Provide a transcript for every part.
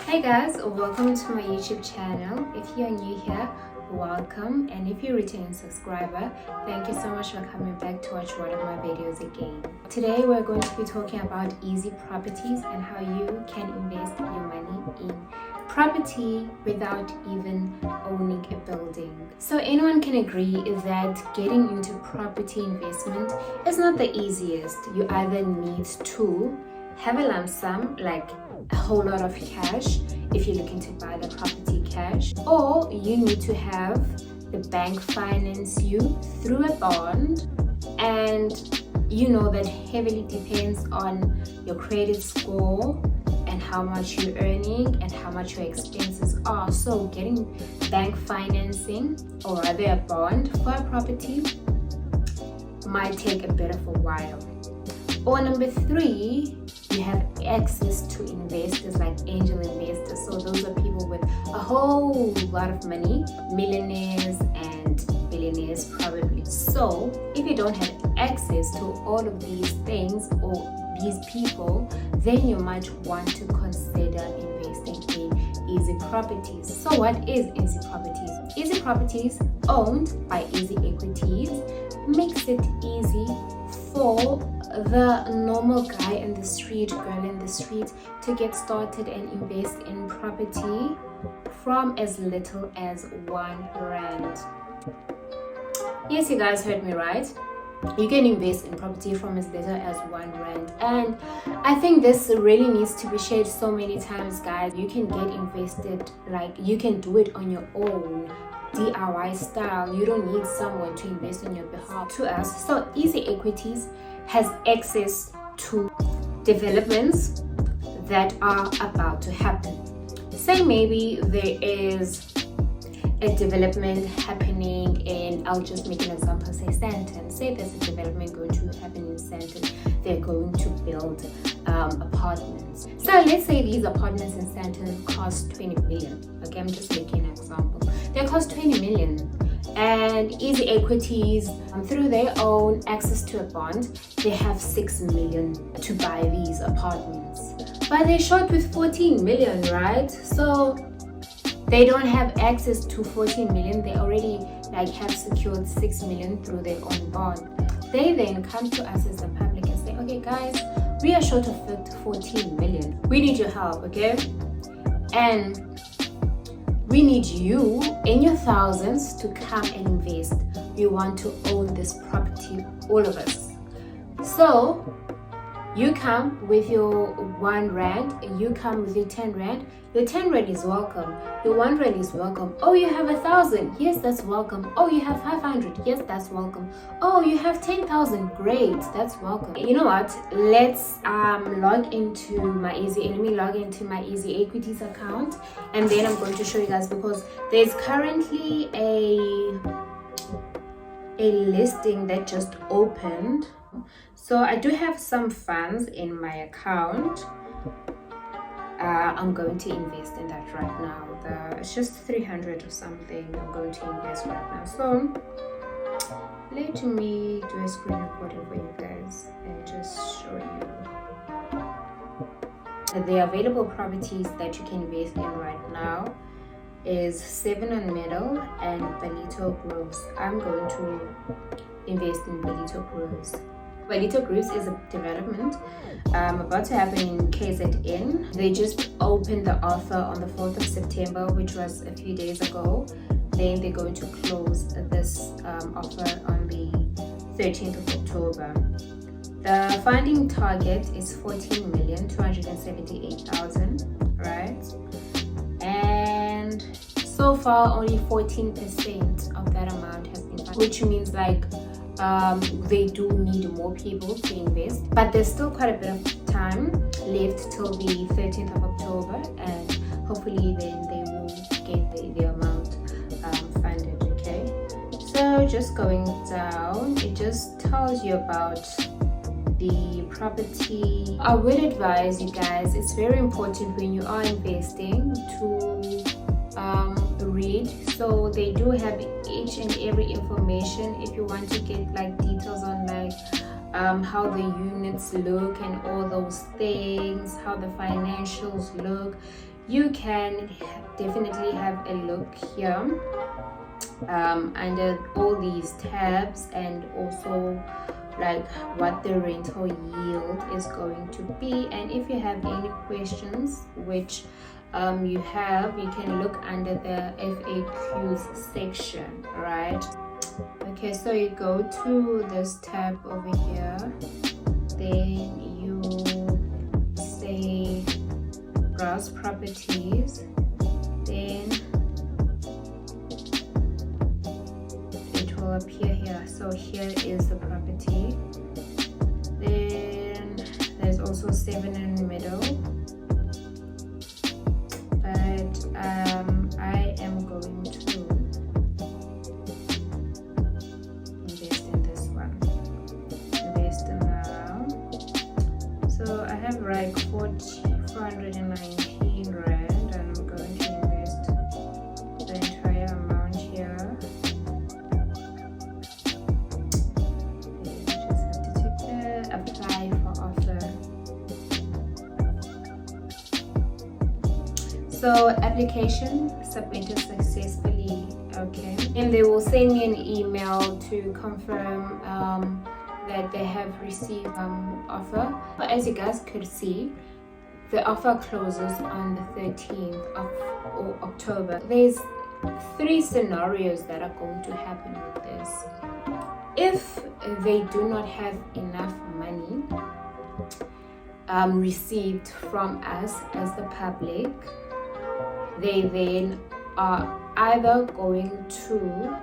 Hey guys, welcome to my YouTube channel. If you're new here, welcome, and if you're a returning subscriber, thank you so much for coming back to watch one of my videos again. Today we're going to be talking about EasyProperties and how you can invest your money in property without even owning a building. So anyone can agree that getting into property investment is not the easiest. You either need to have a lump sum, like a whole lot of cash if you're looking to buy the property cash, or you need to have the bank finance you through a bond, and you know that heavily depends on your credit score and how much you're earning and how much your expenses are. So getting bank financing or rather a bond for a property might take a bit of a while. Or number three, you have access to investors like angel investors. So those are people with a whole lot of money, millionaires and billionaires probably. So if you don't have access to all of these things or these people, then you might want to consider investing in EasyProperties. So what is EasyProperties? EasyProperties, owned by EasyEquities, makes it easy for the normal guy in the street, girl in the street, to get started and invest in property from as little as R1. Yes, you guys heard me right. You can invest in property from as little as R1, and I think this really needs to be shared so many times, guys. You can get invested, like you can do it on your own, DIY style. You don't need someone to invest on your behalf to us. So EasyEquities has access to developments that are about to happen. Say maybe there is a development happening in, I'll just make an example, say Stanton. Say there's a development going to happen in Stanton. They're going to build apartments. So let's say these apartments in Stanton cost 20 million. Okay, I'm just making an example. They cost 20 million. And EasyEquities, through their own access to a bond, they have 6 million to buy these apartments. But they're short with 14 million, right? So they don't have access to 14 million. They already have secured 6 million through their own bond. They then come to us as the public and say, okay guys, we are short of 14 million. We need your help, okay? And we need you in your thousands to come and invest. We want to own this property, all of us. So you come with your R1, you come with your R10. Your R10 is welcome. Your R1 is welcome. Oh, you have 1,000. Yes, that's welcome. Oh, you have 500. Yes, that's welcome. Oh, you have 10,000. Great, that's welcome. You know what? Let's log into my let me log into my EasyEquities account, and then I'm going to show you guys, because there's currently a listing that just opened. So I do have some funds in my account. I'm going to invest in that right now. It's just 300 or something. I'm going to invest right now. So let me do a screen recording for you guys and just show you. The available properties that you can invest in right now is 7 on Middle and Belito Groves. I'm going to invest in Belito Groves. Belito Groves is a development about to happen in KZN. They just opened the offer on the 4th of September, which was a few days ago. Then they're going to close this offer on the 13th of October. The funding target is 14,278,000, right? And so far, only 14% of that amount has been funded, which means they do need more people to invest, but there's still quite a bit of time left till the 13th of October, and hopefully then they will get the amount funded. Okay, so just going down, it just tells you about the property. I would advise you guys, it's very important when you are investing to read. So they do have each and every information. If you want to get details on how the units look and all those things, how the financials look, you can definitely have a look here under all these tabs, and also like what the rental yield is going to be. And if you have any questions which you can look under the FAQs section, right? Okay, so you go to this tab over here, then you say browse properties, then it will appear here. So here is the property, then there's also 7 in the middle, but I am going to invest in this one. Invest now. So I have like 419 rand, and I'm going to invest the entire amount here. You just have to tick the apply for offer. So application submitted successfully. Okay, and they will send me an email to confirm that they have received offer. But as you guys could see, the offer closes on the 13th of October. There's 3 scenarios that are going to happen with this. If they do not have enough money received from us as the public, they then are either going to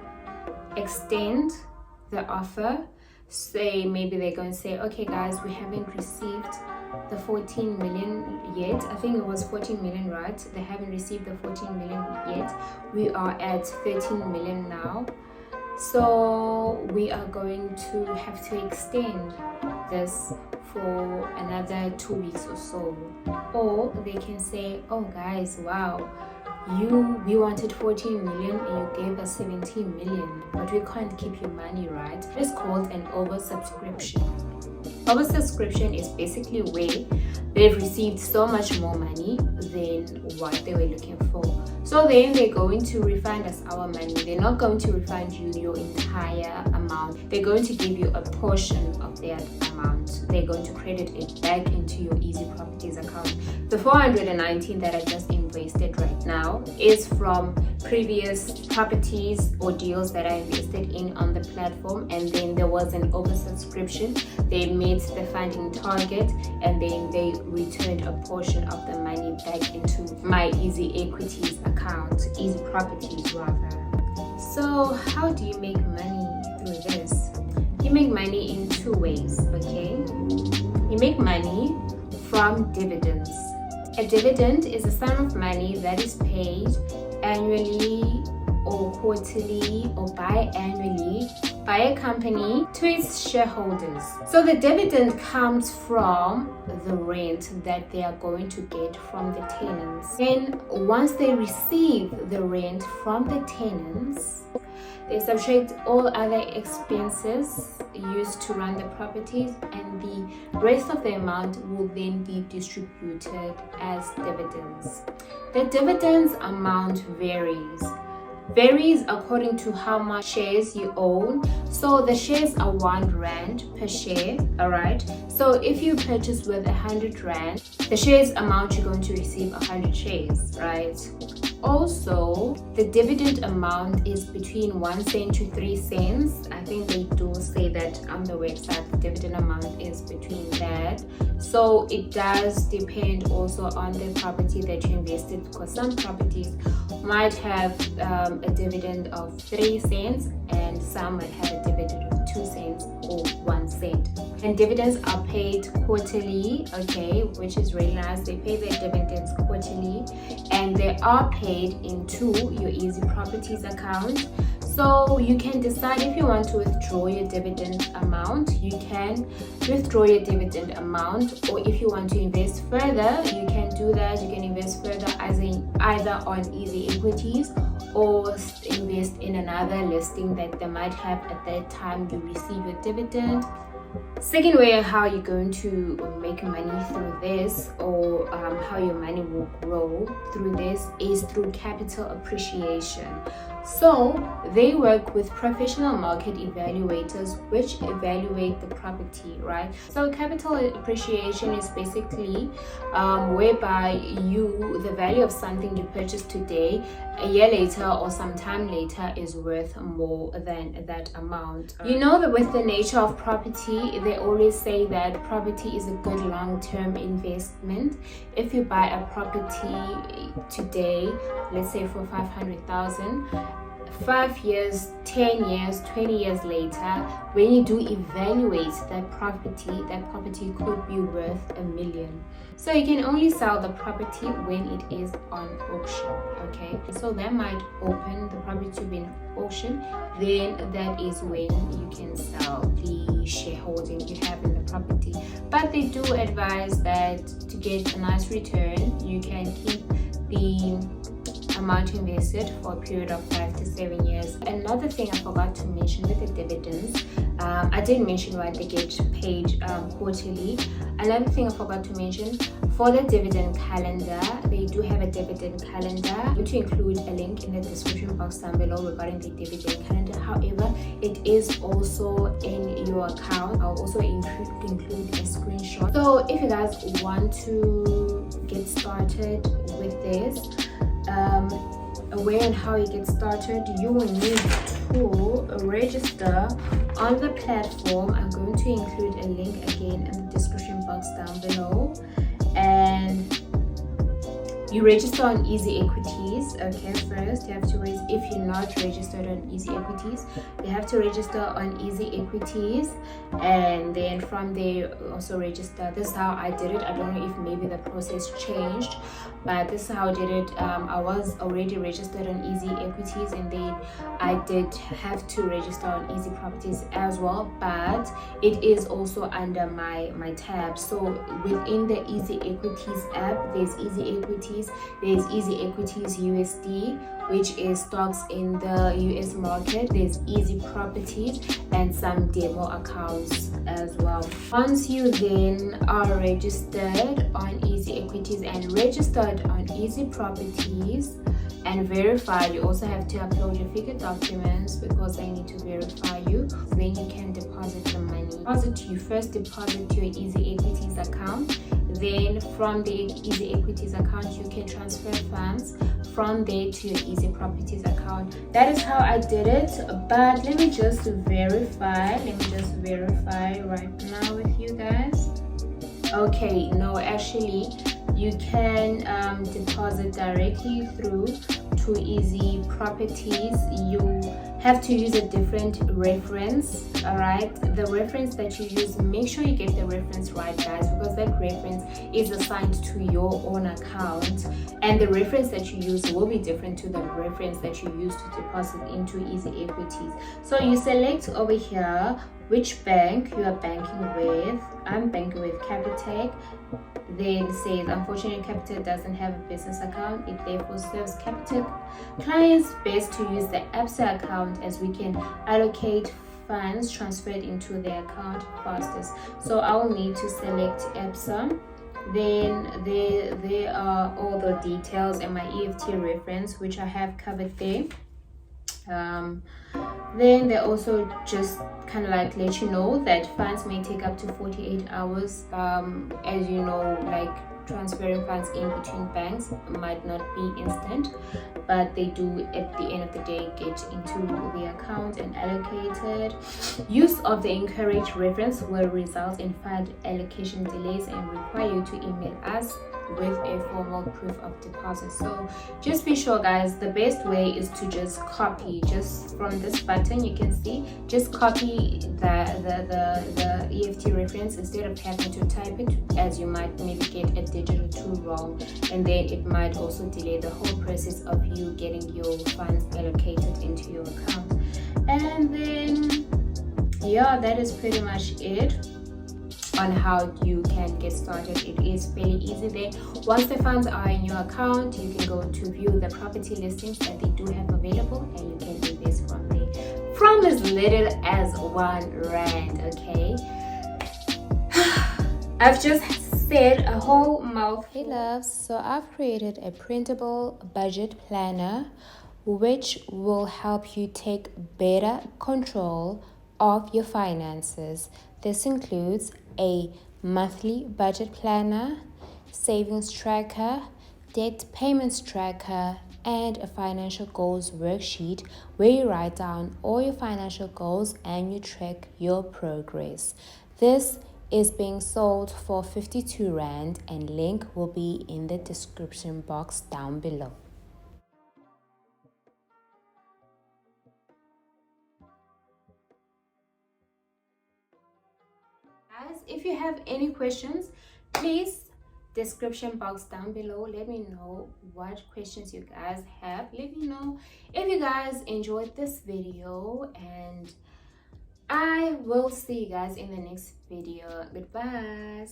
extend the offer. Say maybe they're going to say, okay guys, we haven't received the 14 million yet. I think it was 14 million, right? They haven't received the 14 million yet. We are at 13 million now, so we are going to have to extend this for another 2 weeks or so. Or they can say, oh guys, wow, we wanted 14 million and you gave us 17 million, but we can't keep your money, right? It's called an oversubscription. Oversubscription is basically where they've received so much more money than what they were looking for. So then they're going to refund us our money. They're not going to refund you your entire amount. They're going to give you a portion of their amount. They're going to credit it back into your EasyProperties account. The 419 that I just invested right now is from previous properties or deals that I invested in on the platform, and then there was an oversubscription. They met the funding target, and then they returned a portion of the money back into my EasyEquities account, EasyProperties rather. So how do you make money through this? You make money in 2 ways, okay? You make money from dividends. A dividend is a sum of money that is paid annually or quarterly or biannually by a company to its shareholders. So the dividend comes from the rent that they are going to get from the tenants. Then once they receive the rent from the tenants, they subtract all other expenses used to run the properties, and the rest of the amount will then be distributed as dividends. The dividends amount varies according to how much shares you own. So the shares are 1 rand per share, all right? So if you purchase with 100 rand, the shares amount you're going to receive 100 shares, right? Also, the dividend amount is between 1 cent to 3 cents. I think they do say that on the website, the dividend amount is between that. So it does depend also on the property that you invested, because some properties might have a dividend of 3 cents and some might have a dividend of 2 cents or 1 cent. And dividends are paid quarterly, okay, which is really nice. They pay their dividends quarterly, and they are paid into your EasyProperties account. So you can decide if you want to withdraw your dividend amount. You can withdraw your dividend amount, or if you want to invest further, you can do that. You can invest further either on EasyEquities or invest in another listing that they might have at that time you receive your dividend. Second way how you're going to make money through this, or how your money will grow through this, is through capital appreciation. So they work with professional market evaluators which evaluate the property, right? So capital appreciation is basically whereby the value of something you purchased today, a year later or some time later, is worth more than that amount. You know that with the nature of property, they always say that property is a good long-term investment. If you buy a property today, let's say for 500,000, 5 years, 10 years, 20 years later, when you do evaluate that property could be worth $1 million. So you can only sell the property when it is on auction, okay? So that might open the property to be an auction, then that is when you can sell the shareholding you have in the property. But they do advise that to get a nice return, you can keep the amount invested for a period of 5 to 7 years. Another thing I forgot to mention with the dividends, I did mention why they get paid quarterly. Another thing I forgot to mention, for the dividend calendar, they do have a dividend calendar. I'm going to include a link in the description box down below regarding the dividend calendar. However, it is also in your account. I'll also include a screenshot. So if you guys want to get started with this, where and how you get started, you will need to register on the platform. I'm going to include a link again in the description box down below, and you register on EasyEquities. Okay, first you have to if you're not registered on EasyEquities, you have to register on EasyEquities, and then from there also register. This is how I did it. I don't know if maybe the process changed, but this is how I did it. I was already registered on EasyEquities, and then I did have to register on EasyProperties as well, but it is also under my tab. So within the EasyEquities app, there's EasyEquities, there's EasyEquities USD, which is stocks in the US market. There's EasyProperties and some demo accounts as well. Once you then are registered on EasyEquities and registered on EasyProperties and verified, you also have to upload your figure documents because they need to verify you. Then you can deposit the money. You first deposit your EasyEquities account. Then from the EasyEquities account, you can transfer funds from there to your EasyProperties account. That is how I did it. But let me just verify right now with you guys. Okay, no, actually you can deposit directly through to EasyProperties. You have to use a different reference. All right, the reference that you use, make sure you get the reference right, guys, because that reference is assigned to your own account, and the reference that you use will be different to the reference that you use to deposit into EasyEquities. So you select over here which bank you are banking with. I'm banking with Capitec. Then it says, unfortunately, Capitec doesn't have a business account. It therefore serves Capitec clients best to use the ABSA account, as we can allocate funds transferred into their account fastest. So I will need to select ABSA. Then there are all the details and my EFT reference, which I have covered there. Then they also just kind of like let you know that funds may take up to 48 hours. As you know, like transferring funds in between banks might not be instant, but they do at the end of the day get into the account and allocated. Use of the incorrect reference will result in fund allocation delays and require you to email us with a formal proof of deposit. So just be sure, guys, the best way is to just copy, just from this button you can see, just copy the EFT reference instead of having to type it, as you might maybe get a digit or two wrong, and then it might also delay the whole process of you getting your funds allocated into your account. And then yeah, that is pretty much it on how you can get started. It is fairly easy there. Once the funds are in your account, you can go to view the property listings that they do have available, and you can invest from there from as little as R1. Okay, I've just said a whole mouthful. Hey loves, so I've created a printable budget planner which will help you take better control of your finances. This includes a monthly budget planner, savings tracker, debt payments tracker, and a financial goals worksheet where you write down all your financial goals and you track your progress. This is being sold for 52 Rand and link will be in the description box down below. Guys, if you have any questions, please description box down below. Let me know what questions you guys have. Let me know if you guys enjoyed this video, and I will see you guys in the next video. Goodbye.